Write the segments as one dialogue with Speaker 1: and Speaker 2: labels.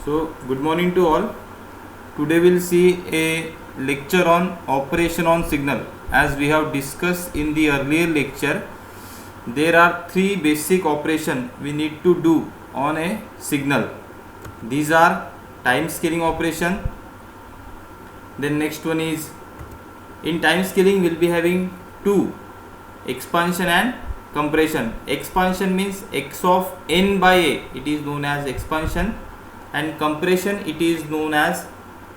Speaker 1: So, good morning to all. Today we'll see a lecture on operation on signal. As we have discussed in the earlier lecture, there are three basic operations we need to do on a signal. These are time scaling operation. Then next one is, in time scaling we'll be having two, expansion and compression. Expansion means x of n by a, it is known as expansion, and compression it is known as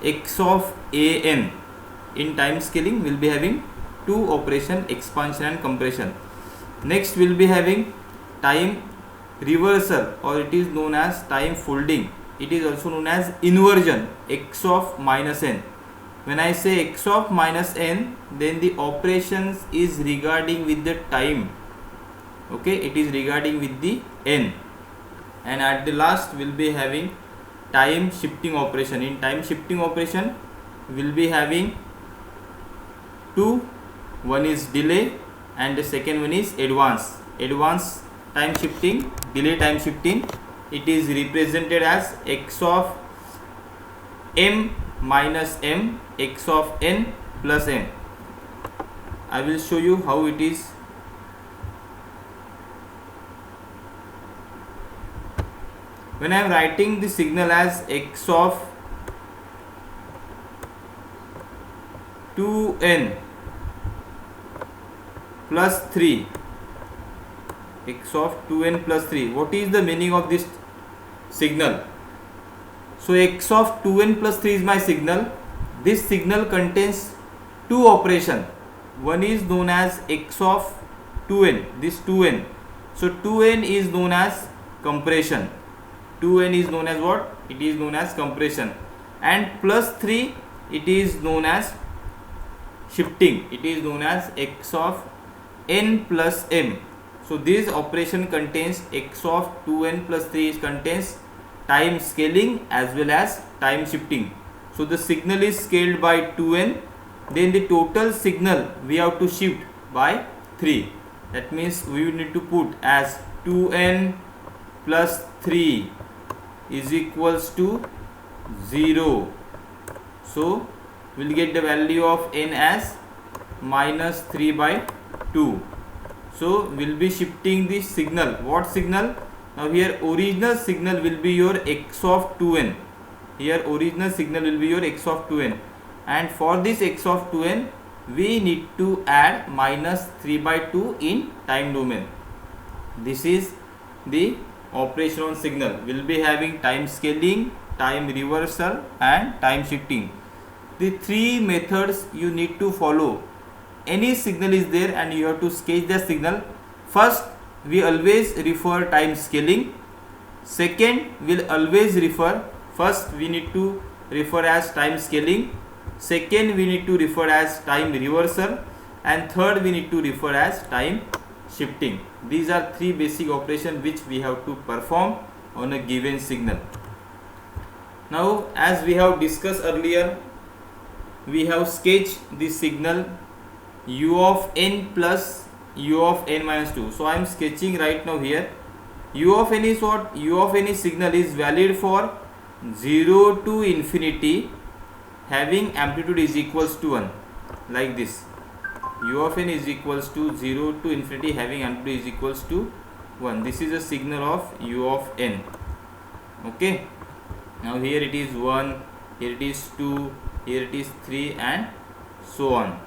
Speaker 1: x of an. In time scaling we'll be having two operation, expansion and compression. Next we'll be having time reversal, or it is known as time folding. It is also known as inversion, x of minus n. When I say x of minus n, then the operations is regarding with the time. Okay, it is regarding with the n. And at the last we'll be having time shifting operation. In time shifting operation we'll be having two. One is delay and the second one is advance. Advance time shifting, delay time shifting, it is represented as x of m minus m, x of n plus n. I will show you how it is. When I am writing the signal as x of 2n plus 3, x of 2n plus 3, what is the meaning of this signal? So x of 2n plus 3 is my signal. This signal contains two operations. One is known as x of 2n, this 2n. So 2n is known as compression. 2n is known as what? It is known as compression. And plus 3, it is known as shifting. It is known as x of n plus m. So this operation contains x of 2n plus 3 contains time scaling as well as time shifting. So the signal is scaled by 2n, then the total signal we have to shift by 3. That means we will need to put as 2n plus 3 is equals to 0. So we will get the value of n as minus 3 by 2. So we will be shifting the signal. What signal? Now here original signal will be your x of 2n. Here original signal will be your x of 2n. And for this x of 2n, we need to add minus 3 by 2 in time domain. This is the operation on signal. We will be having time scaling, time reversal and time shifting. The three methods you need to follow. Any signal is there and you have to sketch the signal. First, we always refer time scaling. Second, we'll always refer, first we need to refer as time scaling. Second, we need to refer as time reversal. And third, we need to refer as time shifting. These are three basic operations which we have to perform on a given signal. Now, as we have discussed earlier, we have sketched the signal u of n plus u of n minus 2. So I am sketching right now here. U of n is what? U of n is signal is valid for 0 to infinity having amplitude is equals to 1, like this. U of n is equals to 0 to infinity having amplitude is equals to 1. This is a signal of u of n. Okay. Now here it is 1, here it is 2, here it is 3 and so on.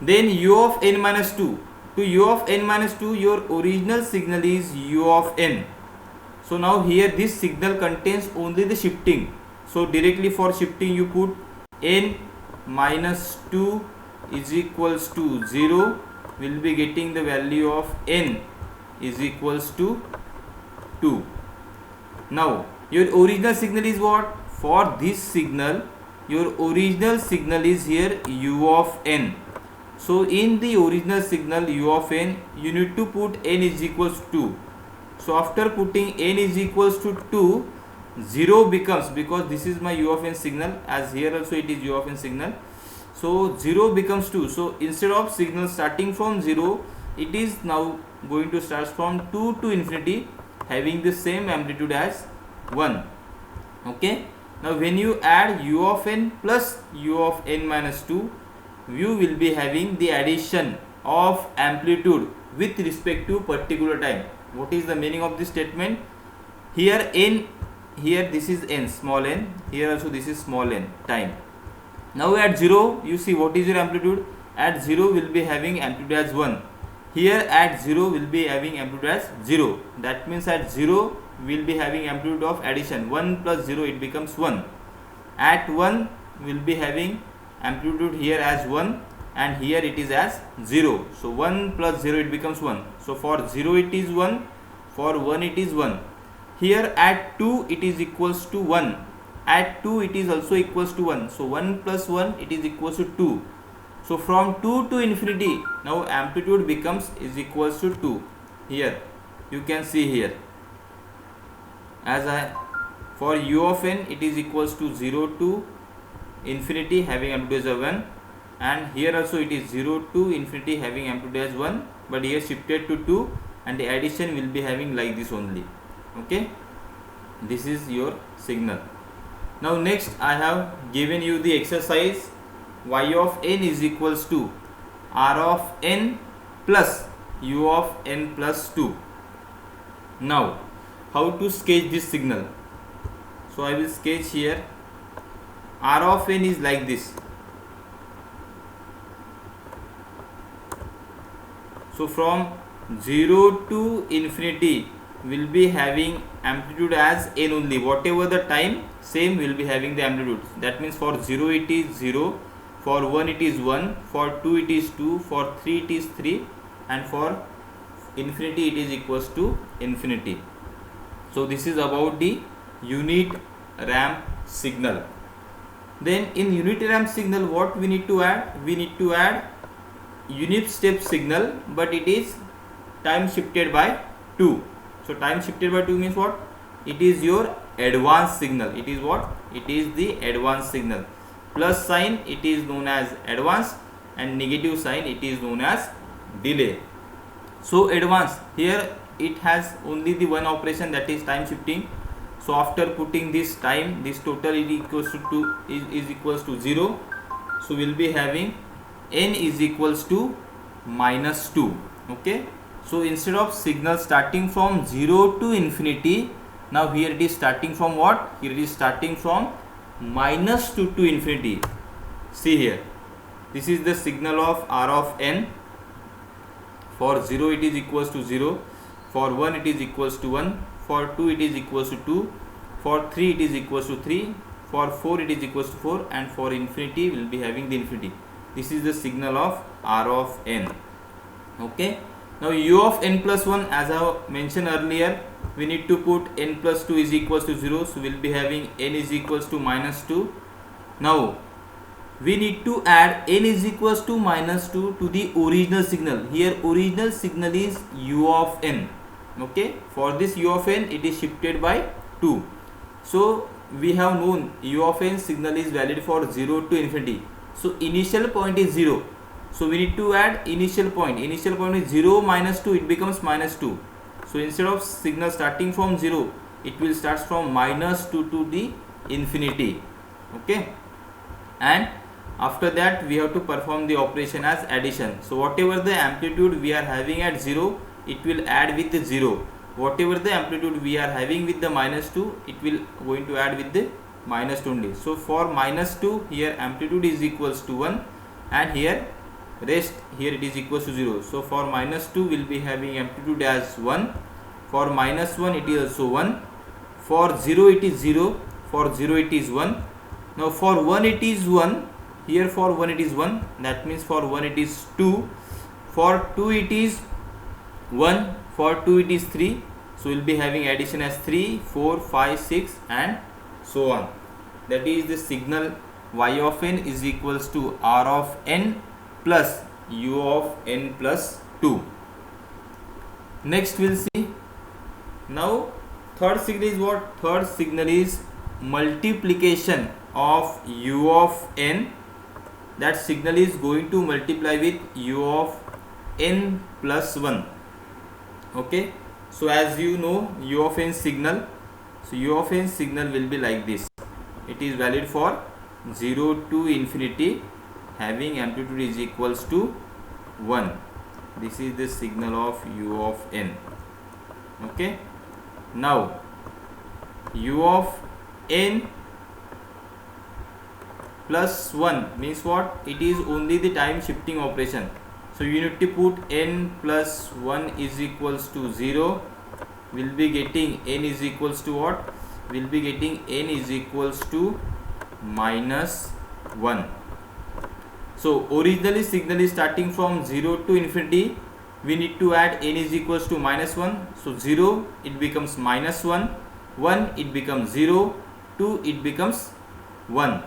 Speaker 1: Then u of n minus 2. To u of n minus 2, your original signal is u of n. So now here this signal contains only the shifting. So directly for shifting you put n minus 2 is equals to 0. We will be getting the value of n is equals to 2. Now your original signal is what? For this signal, your original signal is here u of n. So in the original signal u of n, you need to put n is equals to 2. So after putting n is equals to 2, 0 becomes, because this is my u of n signal, as here also it is u of n signal. So 0 becomes 2. So instead of signal starting from 0, it is now going to start from 2 to infinity having the same amplitude as 1. Okay. Now when you add u of n plus u of n minus 2, you will be having the addition of amplitude with respect to particular time. What is the meaning of this statement? Here n, here this is n, small n, here also this is small n, time. Now at 0, you see what is your amplitude? At 0 will be having amplitude as 1. Here at 0 will be having amplitude as 0. That means at 0 will be having amplitude of addition. 1 plus 0, it becomes 1. At 1 will be having amplitude here as 1, and here it is as 0. So 1 plus 0, it becomes 1. So for 0 it is 1, for 1 it is 1. Here at 2 it is equals to 1. At 2 it is also equals to 1. So 1 plus 1, it is equals to 2. So from 2 to infinity, now amplitude becomes is equals to 2. Here you can see here, as for u of n, it is equals to 0 to infinity having amplitude as 1, and here also it is 0 to infinity having amplitude as 1, but here shifted to 2, and the addition will be having like this only. Okay, this is your signal. Now next I have given you the exercise. Y of n is equals to r of n plus u of n plus 2. Now how to sketch this signal? So I will sketch here. R of n is like this. So from 0 to infinity will be having amplitude as n only. Whatever the time, same will be having the amplitude. That means for 0 it is 0, for 1 it is 1, for 2 it is 2, for 3 it is 3, and for infinity it is equals to infinity. So this is about the unit ramp signal. Then in unit ramp signal, what we need to add? We need to add unit step signal, but it is time shifted by 2. So time shifted by 2 means what? It is your advanced signal. It is what? It is the advanced signal. Plus sign, it is known as advance, and negative sign, it is known as delay. So advance, here it has only the one operation, that is time shifting. So after putting this time, this total is equals to 2 is equals to 0. So we'll be having n is equals to minus 2. Okay. So instead of signal starting from 0 to infinity, now here it is starting from what? Here it is starting from minus 2 to infinity. See here, this is the signal of r of n. For 0 it is equals to 0, for 1 it is equals to 1, for 2 it is equals to 2, for 3 it is equals to 3, for 4 it is equals to 4, and for infinity will be having the infinity. This is the signal of r of n. Okay. Now u of n plus 1, as I have mentioned earlier, we need to put n plus 2 is equals to 0. So we will be having n is equals to minus 2. Now we need to add n is equals to minus 2 to the original signal. Here original signal is u of n. Okay. For this u of n, it is shifted by 2. So we have known u of n signal is valid for 0 to infinity. So initial point is 0. So we need to add initial point. Initial point is 0 minus 2, it becomes minus 2. So instead of signal starting from 0, it will start from minus 2 to the infinity. Okay. And after that we have to perform the operation as addition. So whatever the amplitude we are having at 0, it will add with the 0. Whatever the amplitude we are having with the minus 2, it will going to add with the minus 2 only. So for minus 2, here amplitude is equals to 1, and here rest, here it is equals to 0. So for minus 2 will be having amplitude as 1, for minus 1 it is also 1, for 0 it is 0, for 0 it is 1. Now for 1 it is 1, here for 1 it is 1, that means for 1 it is 2, for 2 it is 1, for 2 it is 3. So we will be having addition as 3, 4, 5, 6 and so on. That is the signal y of n is equals to r of n plus u of n plus 2. Next we'll see. Now third signal is what? Third signal is multiplication of u of n. That signal is going to multiply with u of n plus 1. Okay. So as you know, u of n signal, So u of n signal will be like this. It is valid for 0 to infinity, having amplitude is equals to 1. This is the signal of u of n. Okay. Now u of n plus 1 means what? It is only the time shifting operation. So you need to put n plus 1 is equals to 0. Will be getting n is equals to what? Will be getting n is equals to minus 1. So originally signal is starting from 0 to infinity. We need to add n is equals to minus 1. So 0 it becomes minus 1, 1 it becomes 0, 2 it becomes 1.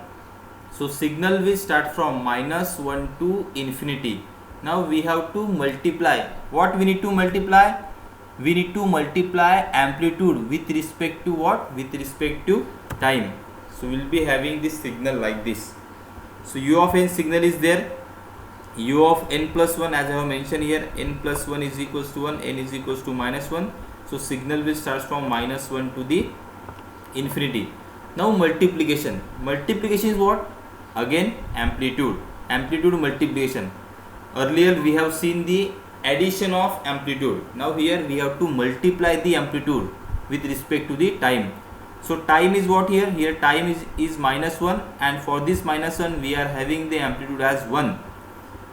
Speaker 1: So signal will start from minus 1 to infinity. Now we have to multiply. What we need to multiply? We need to multiply amplitude with respect to what? With respect to time. So we will be having this signal like this. So u of n signal is there. U of n plus 1, as I have mentioned here, n plus 1 is equals to 1, n is equals to minus 1. So signal will start from minus 1 to the infinity. Now multiplication. Multiplication is what? Again amplitude. Amplitude multiplication. Earlier we have seen the addition of amplitude. Now here we have to multiply the amplitude with respect to the time. So time is what here? Here time is minus 1, and for this minus 1 we are having the amplitude as 1.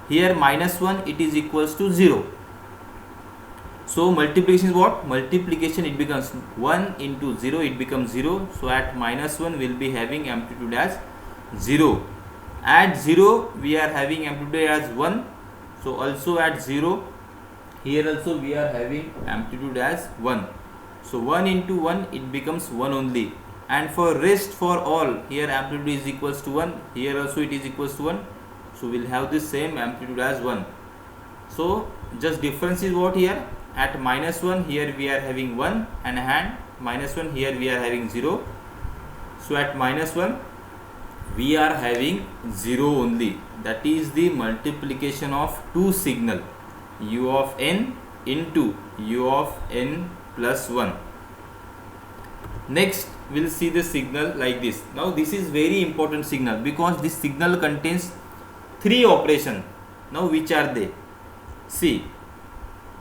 Speaker 1: Here minus 1 it is equals to 0. So multiplication is what? Multiplication, it becomes 1 into 0, it becomes 0. So at minus 1 we will be having amplitude as 0. At 0 we are having amplitude as 1. So also at 0, here also we are having amplitude as 1. So 1 into 1 it becomes 1 only. And for rest, for all, here amplitude is equals to 1. Here also it is equals to 1. So we will have the same amplitude as 1. So just difference is what here? At minus 1 here we are having 1, and minus 1 here we are having 0. So at minus 1 we are having 0 only. That is the multiplication of two signal, u of n into u of n plus 1. Next we will see the signal like this. Now this is very important signal, because this signal contains three operations. Now which are they? See,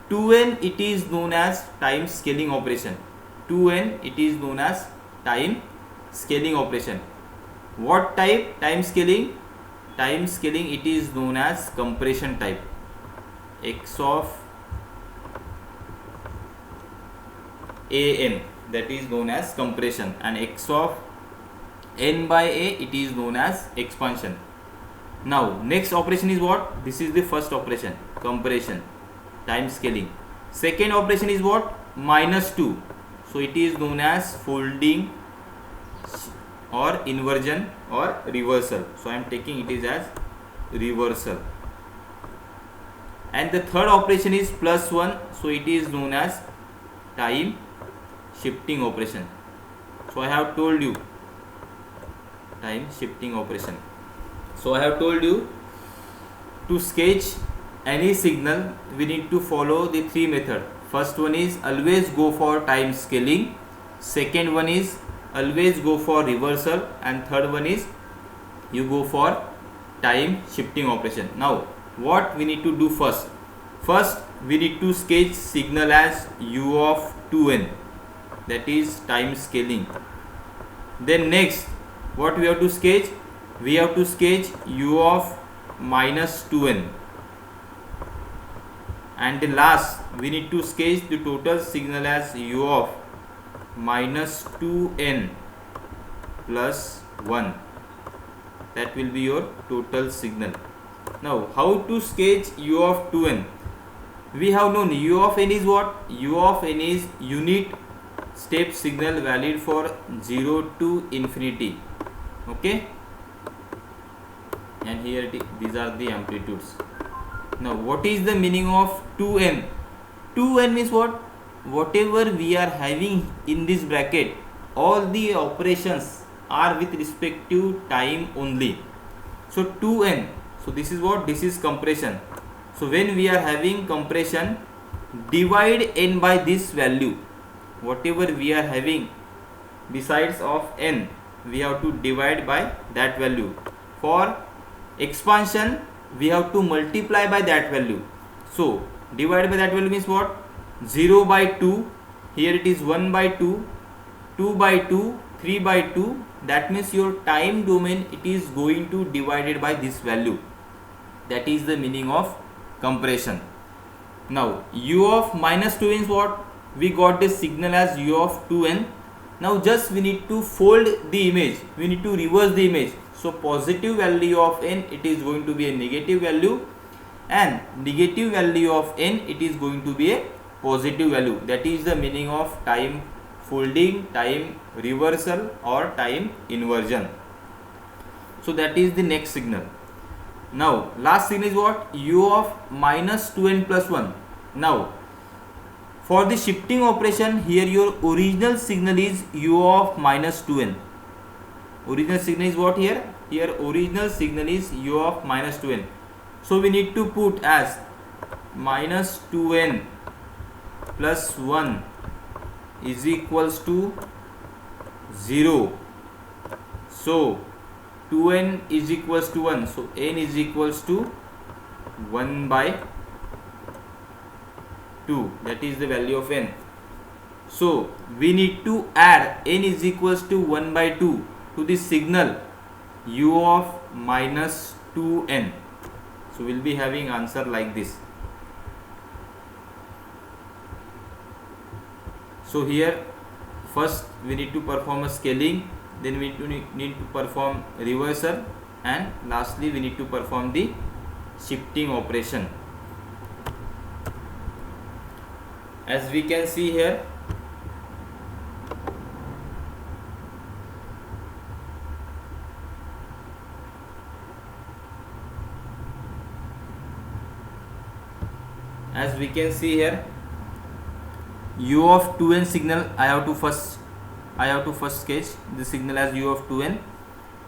Speaker 1: 2n it is known as time scaling operation. 2n it is known as time scaling operation. What type? Time scaling. Time scaling it is known as compression type. X of an, that is known as compression, and x of n by a it is known as expansion. Now next operation is what? This is the first operation, compression, time scaling. Second operation is what? Minus 2. So it is known as folding or inversion or reversal. So I am taking it is as reversal. And the third operation is plus 1. So it is known as time shifting operation. So I have told you time shifting operation. So I have told you, to sketch any signal we need to follow the three methods. First one is always go for time scaling. Second one is always go for reversal, and third one is you go for time shifting operation. Now what we need to do first? First we need to sketch signal as u of 2n, that is time scaling. Then next what we have to sketch? We have to sketch u of minus 2n, and the last we need to sketch the total signal as u of minus 2n plus 1. That will be your total signal. Now how to sketch u of 2n? We have known u of n is what? U of n is unit step signal valid for 0 to infinity. Okay, and here these are the amplitudes. Now what is the meaning of 2n? 2n means what? Whatever we are having in this bracket, all the operations are with respect to time only. So 2n, so this is what? This is compression. So when we are having compression, divide n by this value. Whatever we are having besides of n, we have to divide by that value. For expansion, we have to multiply by that value. So divide by that value means what? 0 by 2, here it is 1 by 2, 2 by 2, 3 by 2. That means your time domain, it is going to divided by this value. That is the meaning of compression. Now u of minus 2 means what? We got this signal as u of 2n. Now just we need to fold the image, we need to reverse the image. So positive value of n, it is going to be a negative value, and negative value of n, it is going to be a positive value. That is the meaning of time folding, time reversal, or time inversion. So that is the next signal. Now last signal is what? U of minus 2n plus 1. Now for the shifting operation, here your original signal is u of minus 2n. Original signal is what here? Here original signal is u of minus 2n. So we need to put as minus 2n plus 1 is equals to 0. So 2n is equals to 1. So n is equals to 1 by 2. That is the value of n. So we need to add n is equals to 1 by 2 to the signal u of minus 2n. So we'll be having answer like this. So here first we need to perform a scaling, then we need to perform reversal, and lastly we need to perform the shifting operation. As we can see here, u of 2n signal, I have to first sketch the signal as u of 2n.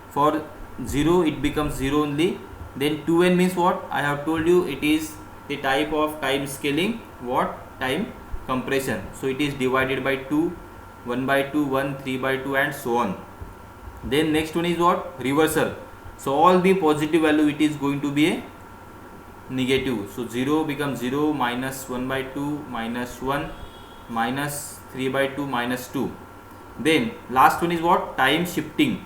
Speaker 1: For 0 it becomes 0 only. Then 2n means what? I have told you it is the type of time scaling. What? Time compression. So it is divided by 2, 1 by 2, 1, 3 by 2, and so on. Then next one is what? Reversal. So all the positive value, it is going to be a negative. So 0 becomes 0, minus 1 by 2, minus 1, minus 3 by 2, minus 2. Then last one is what? Time shifting.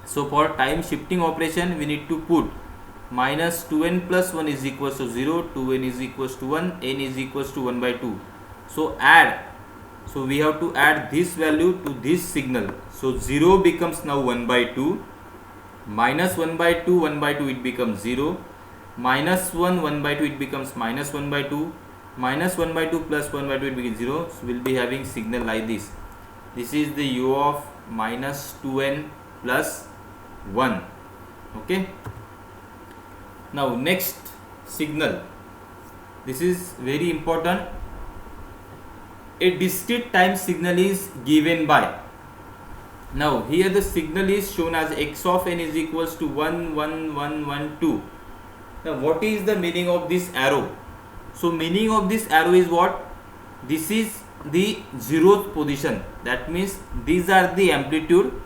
Speaker 1: So for time shifting operation, we need to put minus 2n plus 1 is equals to 0, 2n is equals to 1, n is equals to 1 by 2. So add. So we have to add this value to this signal. So 0 becomes now 1 by 2, minus 1 by 2, 1 by 2, it becomes 0, minus 1, 1 by 2, it becomes minus 1 by 2, minus 1 by 2 plus 1 by 2, it becomes 0. So we will be having signal like this. This is the u of minus 2n plus 1. Okay. Now next signal. This is very important. A discrete time signal is given by. Now here the signal is shown as x of n is equals to 1, 1, 1, 1, 2. Now what is the meaning of this arrow? So meaning of this arrow is what? This is the 0th position. That means these are the amplitude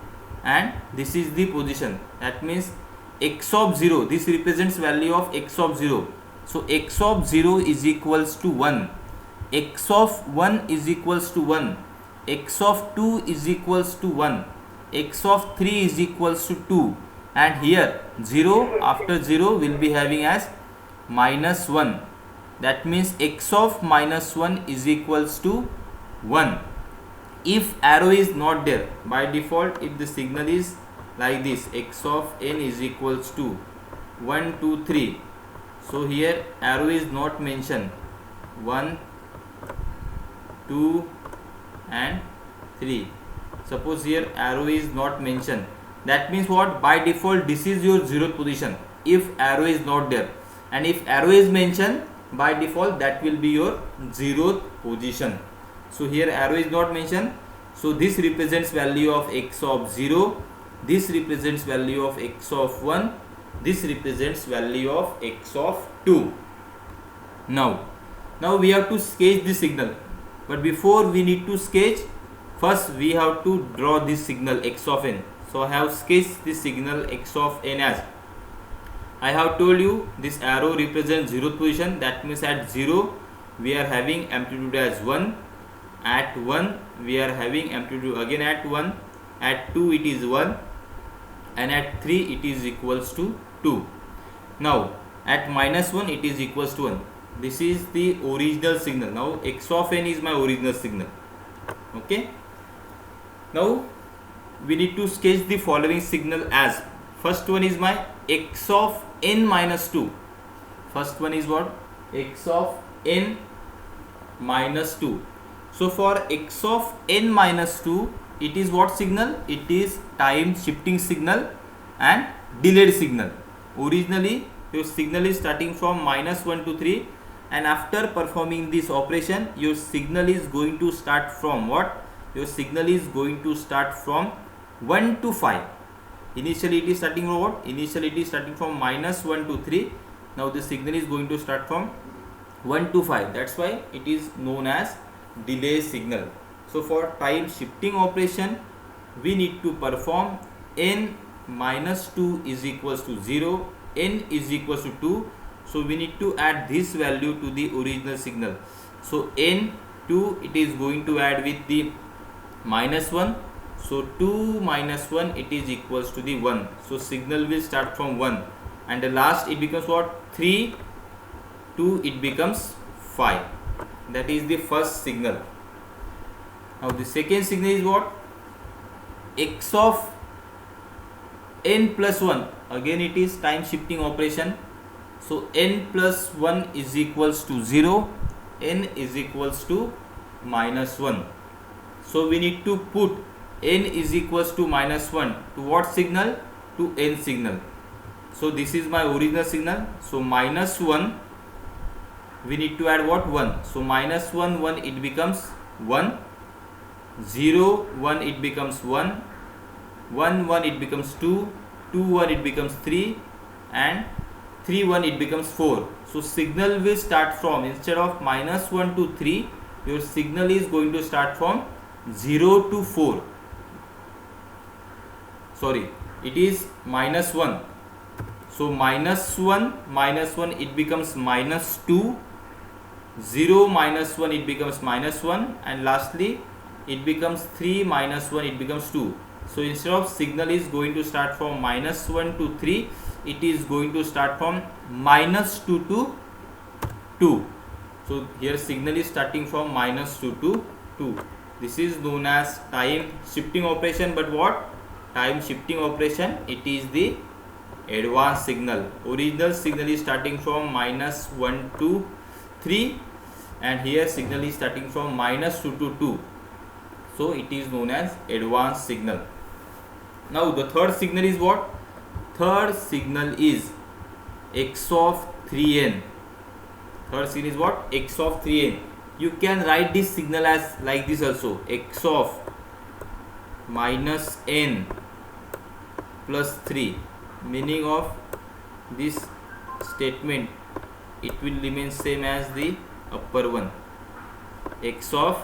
Speaker 1: and this is the position. That means x of 0, this represents value of x of 0. So x of 0 is equals to 1. X of 1 is equals to 1. X of 2 is equals to 1. X of 3 is equals to 2. And here 0 after 0 will be having as minus 1. That means x of minus 1 is equals to 1. If arrow is not there, by default if the signal is like this, x of n is equals to 1, 2, 3. So here arrow is not mentioned. 1, 2 and 3. Suppose here arrow is not mentioned. That means what? By default this is your 0th position if arrow is not there. And if arrow is mentioned, by default that will be your 0th position. So here arrow is not mentioned. So this represents value of x of 0. This represents value of x of 1. This represents value of x of 2. Now we have to sketch the signal. But before we need to sketch, first we have to draw this signal x of n. So I have sketched this signal x of n as, I have told you this arrow represents 0th position, that means at 0 we are having amplitude as 1, at 1 we are having amplitude again at 1, at 2 it is 1, and at 3 it is equals to 2. Now at -1 it is equals to 1. This is the original signal. Now x of n is my original signal. Okay. Now we need to sketch the following signal as, first one is my x of n minus 2. First one is what? X of n minus 2. So for x of n minus 2, it is what signal? It is time shifting signal and delayed signal. Originally your signal is starting from -1 to 3, and after performing this operation your signal is going to start from what? Your signal is going to start from 1 to 5. Initially it is starting from what? Initially it is starting from -1 to 3. Now the signal is going to start from 1 to 5. That's why it is known as delay signal. So for time shifting operation we need to perform n minus 2 is equals to 0, n is equals to 2. So we need to add this value to the original signal. So n2 it is going to add with the -1. So 2 minus 1 it is equals to the 1. So signal will start from 1, and the last it becomes what? 3, 2 it becomes 5. That is the first signal. Now the second signal is what? X of n plus 1. Again it is time shifting operation. So n plus 1 is equals to 0, n is equals to -1. So we need to put n is equals to -1 to what signal? To n signal. So this is my original signal. So -1 we need to add what? 1. So -1, 1 it becomes 1, 0, 1 it becomes 1, 1, 1 it becomes 2, 2, 1 it becomes 3, and 3, 1 it becomes 4. So signal will start from, instead of -1 to 3, your signal is going to start from 0 to 4. Sorry, it is -1. So -1 it becomes -2, 0 -1 it becomes -1, and lastly it becomes 3 -1 it becomes 2. So instead of signal is going to start from -1 to 3, it is going to start from -2 to 2. So here signal is starting from -2 to 2. This is known as time shifting operation. But what? Time shifting operation, it is the advanced signal. Original signal is starting from -1 to 3, and here signal is starting from -2 to 2. So it is known as advanced signal. Now the third signal is what? Third signal is x of 3n. Third signal is what? X of 3n. You can write this signal as like this also, x of -n plus 3. Meaning of this statement, it will remain same as the upper one, x of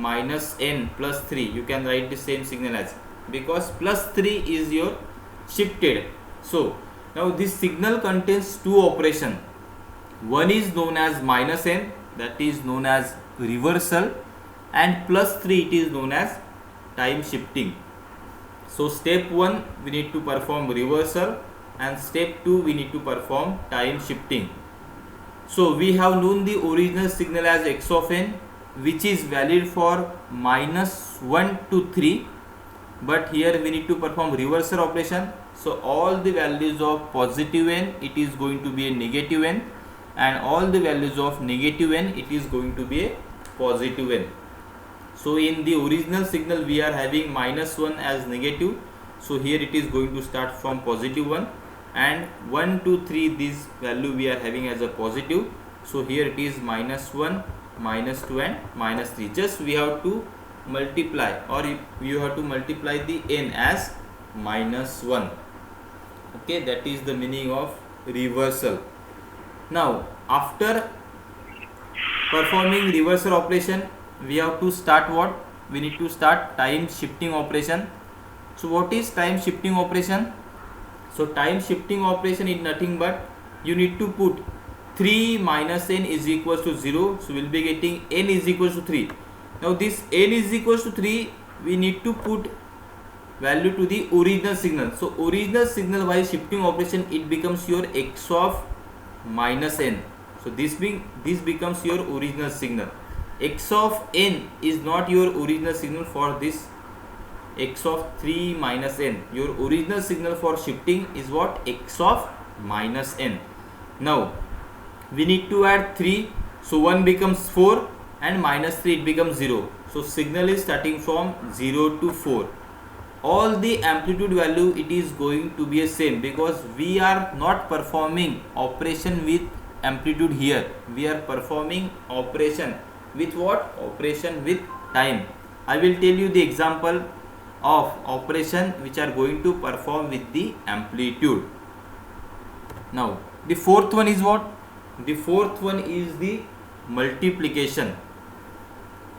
Speaker 1: -n plus 3. You can write the same signal as, because plus 3 is your shifted. So now this signal contains two operations. One is known as -n, that is known as reversal, and plus 3 it is known as time shifting. So step 1 we need to perform reversal, and step 2 we need to perform time shifting. So we have known the original signal as x of n, which is valid for -1 to 3, but here we need to perform reversal operation. So all the values of positive n, it is going to be a negative n, and all the values of negative n, it is going to be a positive n. So in the original signal we are having -1 as negative, so here it is going to start from positive 1, and 1 to 3 this value we are having as a positive. So here it is -1, -2 and -3. Just we have to multiply, or you have to multiply the n as -1. Okay, that is the meaning of reversal. Now after performing reversal operation, we have to start what? we need to start time shifting operation. So what is time shifting operation? So time shifting operation is nothing but you need to put 3 minus n is equals to 0. So we will be getting n is equals to 3. Now this n is equals to 3, we need to put value to the original signal. So original signal while shifting operation, it becomes your x of minus n. So this becomes your original signal. X of n is not your original signal for this x of 3 minus n. Your original signal for shifting is what? X of minus n. Now we need to add 3, so 1 becomes 4 and minus 3 it becomes 0. So signal is starting from 0 to 4. All the amplitude value it is going to be the same, because we are not performing operation with amplitude here. We are performing operation with what? Operation with time. I will tell you the example of operation which are going to perform with the amplitude. Now the fourth one is what? The fourth one is the multiplication.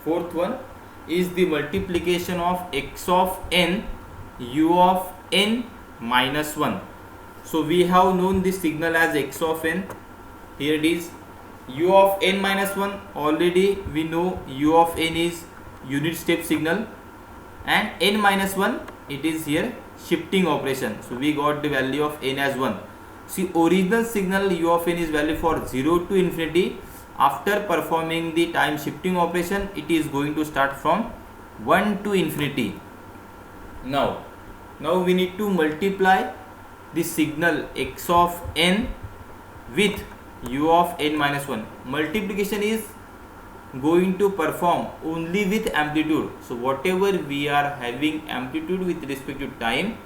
Speaker 1: Fourth one is the multiplication of x of n u of n minus 1. So we have known this signal as x of n. Here it is u of n minus 1. Already we know u of n is unit step signal, and n minus 1 it is here shifting operation. So we got the value of n as 1. See, original signal u of n is value for 0 to infinity. After performing the time shifting operation, it is going to start from 1 to infinity. Now we need to multiply the signal x of n with u of n minus 1. Multiplication is going to perform only with amplitude. So whatever we are having amplitude with respect to time,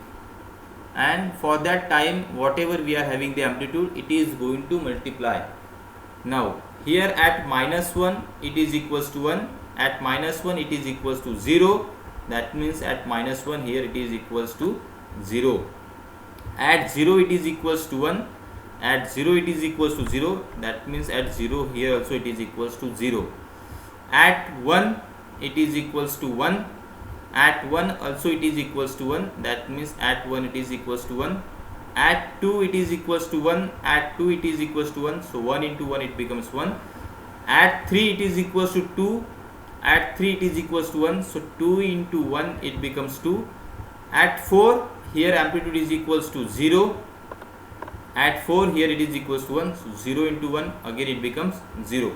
Speaker 1: and for that time whatever we are having the amplitude, it is going to multiply. Now here at minus 1 it is equals to 1, at minus 1 it is equals to 0. That means at minus 1 here it is equals to 0. At 0 it is equals to 1, at 0 it is equals to 0. That means at 0 here also it is equals to 0. At 1 it is equals to 1, at 1 also it is equals to 1. That means at 1 it is equals to 1. At 2 it is equals to 1, at 2 it is equals to 1. So 1 into 1 it becomes 1. At 3 it is equals to 2, at 3 it is equals to 1. So 2 into 1 it becomes 2. At 4 here amplitude is equals to 0. At 4 here it is equals to 1. So 0 into 1 again it becomes 0.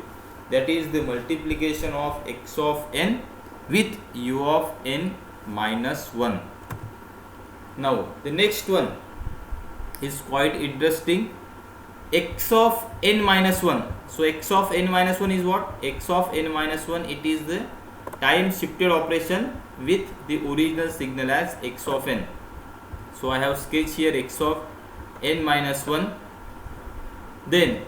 Speaker 1: That is the multiplication of x of n with u of n minus 1. Now the next one is quite interesting. X of n minus 1. So x of n minus 1 is what? X of n minus 1, it is the time shifted operation with the original signal as x of n. So I have sketched here x of n minus 1. Then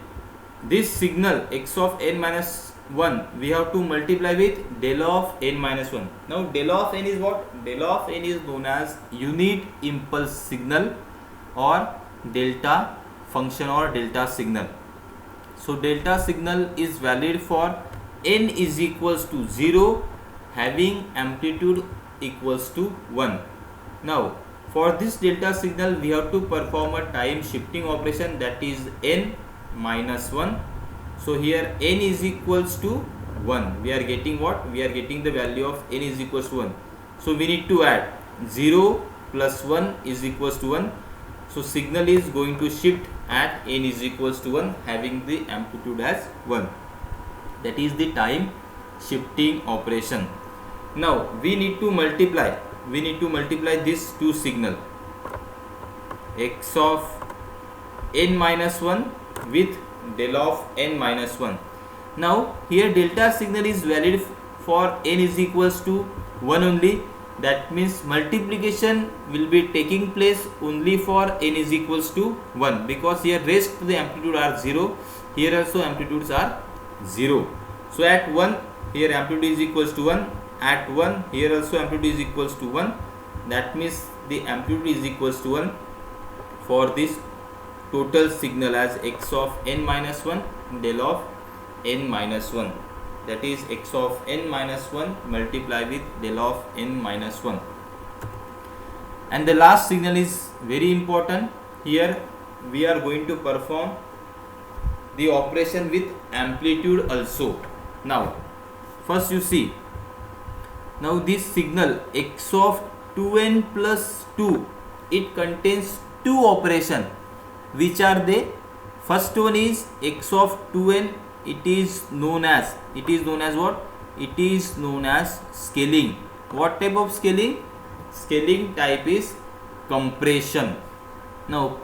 Speaker 1: this signal x of n minus 1 we have to multiply with del of n minus 1. Now del of n is what? Del of n is known as unit impulse signal or delta function or delta signal. So delta signal is valid for n is equals to 0 having amplitude equals to 1. Now for this delta signal we have to perform a time shifting operation, that is n minus 1. So here n is equals to 1. We are getting what? We are getting the value of n is equals to 1. So we need to add 0 plus 1 is equals to 1. So signal is going to shift at n is equals to 1 having the amplitude as 1. That is the time shifting operation. Now we need to multiply. We need to multiply this two signal, x of n minus 1 with del of n minus 1. Now here delta signal is valid for n is equals to 1 only. That means multiplication will be taking place only for n is equals to 1, because here rest the amplitude are 0. Here also amplitudes are 0. So at 1 here amplitude is equals to 1. At 1 here also amplitude is equals to 1. That means the amplitude is equals to 1 for this total signal as x of n minus 1 del of n minus 1. that is x of n minus 1 multiply with del of n minus 1. And the last signal is very important. Here we are going to perform the operation with amplitude also. Now first you see, now this signal x of 2n plus 2, it contains two operations. Which are they? First one is x of 2n, it is known as what? It is known as scaling. What type of scaling? Scaling type is compression. Now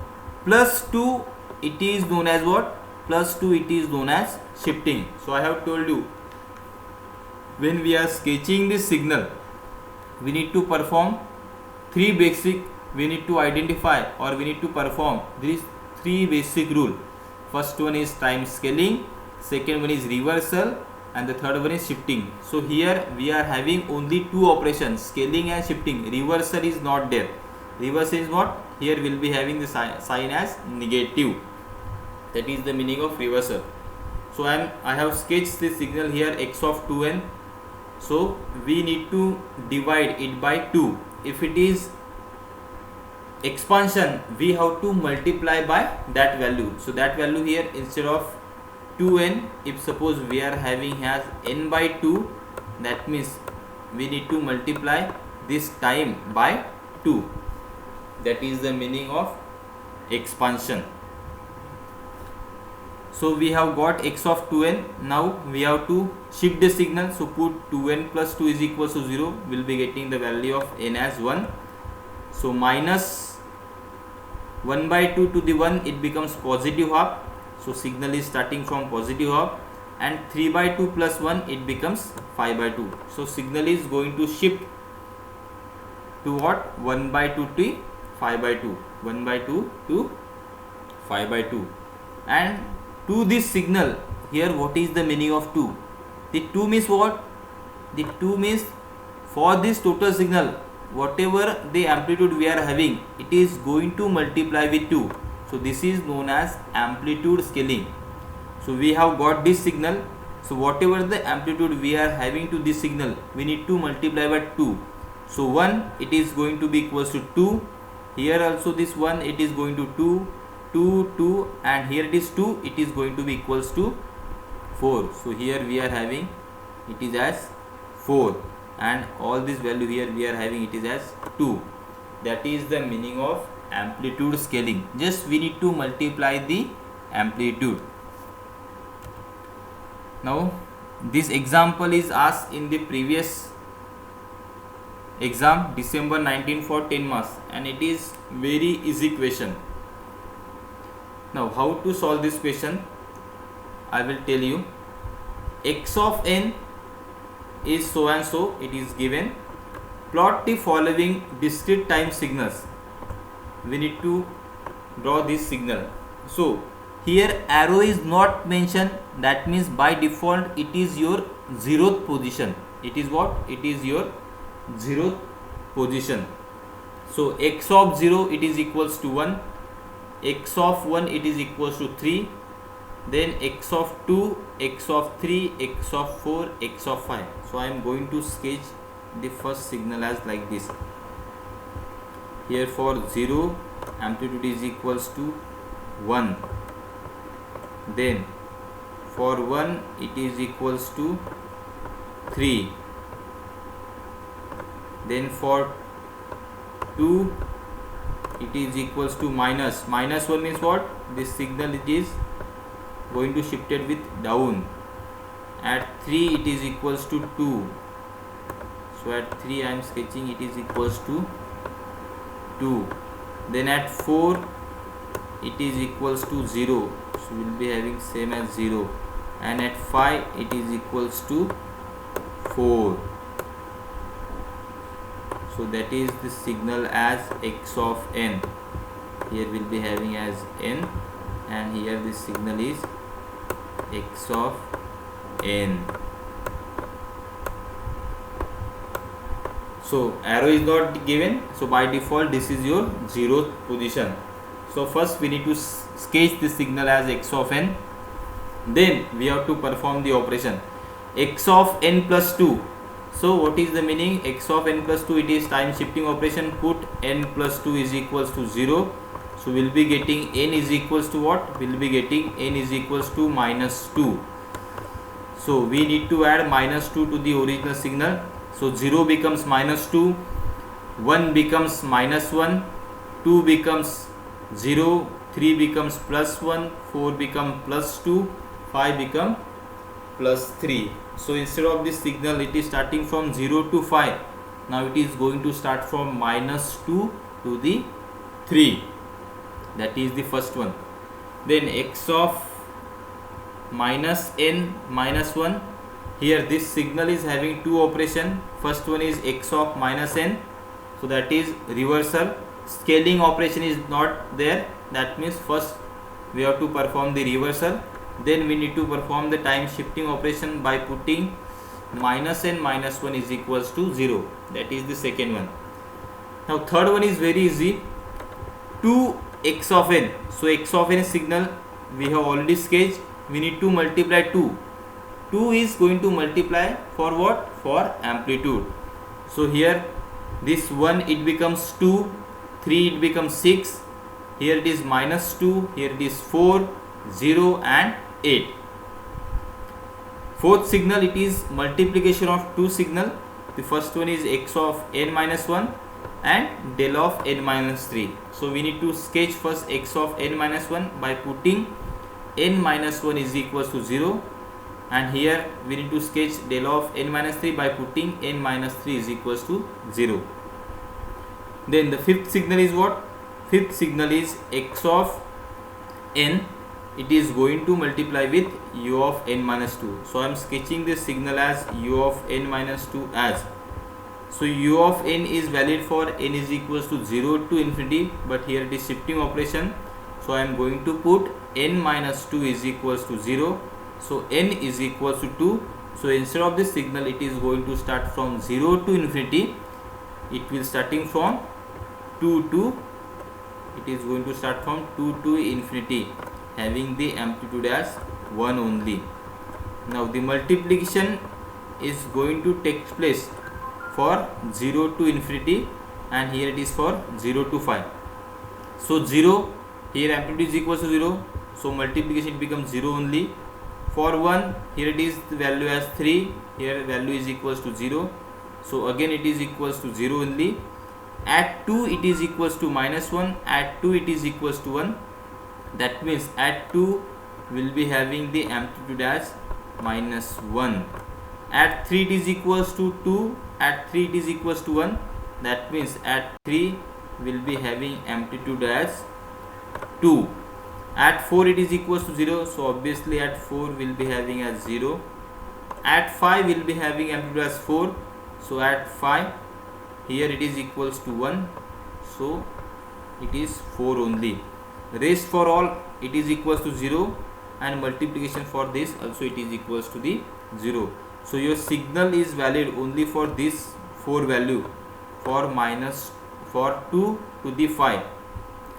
Speaker 1: plus 2, it is known as what? Plus 2, it is known as shifting. So I have told you, when we are sketching this signal, we need to perform three basic, we need to identify or we need to perform these three basic rule. First one is time scaling, second one is reversal, and the third one is shifting. So here we are having only two operations, scaling and shifting. Reversal is not there. Reversal is what? Here we will be having the sign as negative. That is the meaning of reversal. So I have sketched this signal here, x of 2n. So we need to divide it by 2. If it is expansion, we have to multiply by that value. So that value here, instead of 2n, if suppose we are having as n by 2, that means we need to multiply this time by 2. That is the meaning of expansion. So we have got x of 2n. Now we have to shift the signal. So put 2n plus 2 is equals to 0. We will be getting the value of n as 1. So minus 1 by 2 to the 1, it becomes positive half. So signal is starting from positive half, and 3 by 2 plus 1, it becomes 5 by 2. So signal is going to shift to what? 1 by 2 to 5 by 2. 1 by 2 to 5 by 2. And to this signal, here what is the meaning of 2? The 2 means what? The 2 means for this total signal, whatever the amplitude we are having, it is going to multiply with 2. So this is known as amplitude scaling. So we have got this signal. So whatever the amplitude we are having to this signal, we need to multiply by 2. So 1, it is going to be equals to 2. Here also this 1, it is going to 2, 2, 2, and here it is 2, it is going to be equals to 4. So here we are having it is as 4, and all this value here we are having it is as 2. That is the meaning of amplitude scaling. Just we need to multiply the amplitude. Now this example is asked in the previous exam, December 19 for 10 marks, and it is very easy question. Now how to solve this question, I will tell you. X of n is so and so, it is given. Plot the following discrete time signals. We need to draw this signal. So here arrow is not mentioned, that means by default it is your 0th position. It is what? It is your 0th position. So x of 0, it is equals to 1, x of 1, it is equals to 3, then x of 2, x of 3, x of 4, x of 5. So I am going to sketch the first signal as like this. Here for 0, amplitude is equals to 1, then for 1, it is equals to 3, then for 2, it is equals to minus 1 means what? This signal it is going to shift it with down. At 3, it is equals to 2. So at 3 I am sketching it is equals to 2. Then at 4, it is equals to 0. So we will be having same as 0. And at 5, it is equals to 4. So that is the signal as x of n. Here we will be having as n, and here this signal is x of n. So arrow is not given, so by default this is your 0th position. So first we need to sketch the signal as x of n, then we have to perform the operation. x of n plus 2. So what is the meaning? X of n plus 2, it is time shifting operation. Put n plus 2 is equals to 0. So we'll be getting n is equals to what? We'll be getting n is equals to minus 2. So we need to add minus 2 to the original signal. So 0 becomes minus 2, 1 becomes minus 1, 2 becomes 0, 3 becomes plus 1, 4 become plus 2, 5 become plus 3. So instead of this signal, it is starting from 0 to 5. Now it is going to start from minus 2 to the 3. That is the first one. Then x of minus n minus 1. Here this signal is having two operation. First one is x of minus n. So that is reversal. Scaling operation is not there. That means first we have to perform the reversal. Then we need to perform the time shifting operation by putting minus n minus 1 is equals to 0. That is the second one. Now third one is very easy. 2x of n. So x of n signal we have already sketched. We need to multiply 2. 2 is going to multiply for what? For amplitude. So here this 1 it becomes 2, 3 it becomes 6. Here it is minus 2, here it is 4, 0 and 8. Fourth signal, it is multiplication of two signal. The first one is x of n minus 1 and del of n minus 3. So we need to sketch first x of n minus 1 by putting n minus 1 is equals to 0, and here we need to sketch del of n minus 3 by putting n minus 3 is equals to 0. Then the fifth signal is what? Fifth signal is x of n. It is going to multiply with u of n minus 2. So I am sketching this signal as u of n minus 2 as. So u of n is valid for n is equals to 0 to infinity, but here it is shifting operation. So I am going to put n minus 2 is equals to 0. So n is equals to 2. So instead of this signal, it is going to start from 0 to infinity. It will starting from 2 to, it is going to start from 2 to infinity, having the amplitude as 1 only. Now the multiplication is going to take place for 0 to infinity, and here it is for 0 to 5. So 0, here amplitude is equals to 0, so multiplication becomes 0 only. For 1, here it is the value as 3, here value is equals to 0, so again it is equals to 0 only. At 2 it is equals to minus 1, at 2 it is equals to 1. That means at 2 will be having the amplitude as minus 1. At 3 it is equals to 2, at 3 it is equals to 1. That means at 3 will be having amplitude as 2. At 4 it is equals to 0, so obviously at 4 will be having as 0. At 5 will be having amplitude as 4, so at 5 here it is equals to 1, so it is 4 only. Rest for all it is equals to 0, and multiplication for this also it is equals to the 0. So your signal is valid only for this 4 value, for 2 to the 5,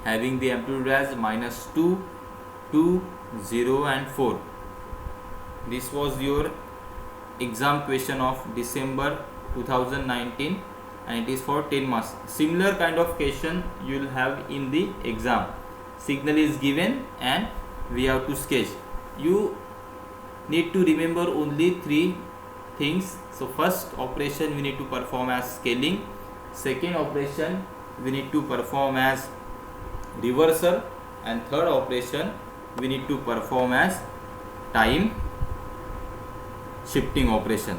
Speaker 1: having the amplitude as minus 2, 2, 0 and 4. This was your exam question of December 2019, and it is for 10 marks. Similar kind of question you will have in the exam. Signal is given and we have to sketch. You need to remember only 3 things. So first operation we need to perform as scaling. Second operation we need to perform as reversal, and third operation we need to perform as time shifting operation.